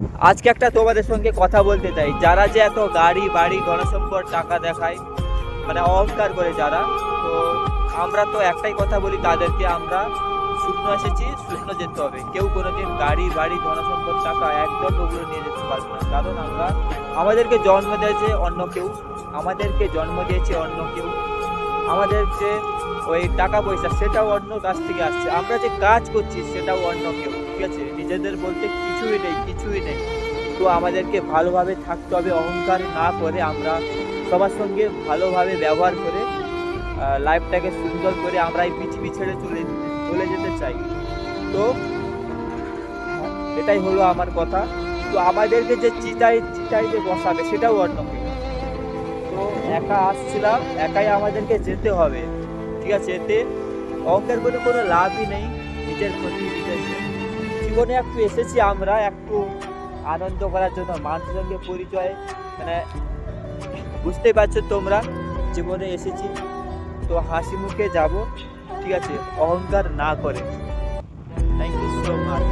আজকে একটা তোমাদের সঙ্গে কথা বলতে চাই, যারা যে এত গাড়ি বাড়ি ধনসম্পদ টাকা দেখায়, মানে অহংকার করে যারা, তো আমরা তো একটাই কথা বলি তাদেরকে, আমরা শূন্য এসেছি, শূন্য যেতে হবে। কেউ কোনোদিন গাড়ি বাড়ি ধনসম্পদ টাকা একদম ওগুলো নিয়ে যেতে পারবে না, কারণ আমাদেরকে জন্ম দিয়েছে অন্য কেউ, আমাদেরকে জন্ম দিয়েছে অন্য কেউ, আমাদের যে ওই টাকা পয়সা সেটাও অন্য কাছ থেকে আসছে, আমরা যে কাজ করছি সেটাও অন্য কেউ, ঠিক আছে? নিজেদের বলতে কিছুই নেই, কিছুই নেই। তো আমাদেরকে ভালোভাবে থাকতে হবে, অহংকার না করে আমরা সবার সঙ্গে ভালোভাবে ব্যবহার করে লাইফটাকে সুন্দর করে আমরা এই পৃথিবী ছেড়ে চলে যেতে চাই। তো এটাই হলো আমার কথা। তো আমাদেরকে যে চিতাই যে বসাবে সেটাও অন্য কেউ। তো একা আসছিলাম, একাই আমাদেরকে যেতে হবে, ঠিক আছে? এতে অহংকার করে কোনো লাভই নেই, নিজের ক্ষতি নিজের। জীবনে একটু এসেছি আমরা একটু আনন্দ করার জন্য, মানুষের সঙ্গে পরিচয়, মানে বুঝতেই পারছো তোমরা, জীবনে এসেছি তো হাসি মুখে যাব, ঠিক আছে? অহংকার না করে। Thank you so much.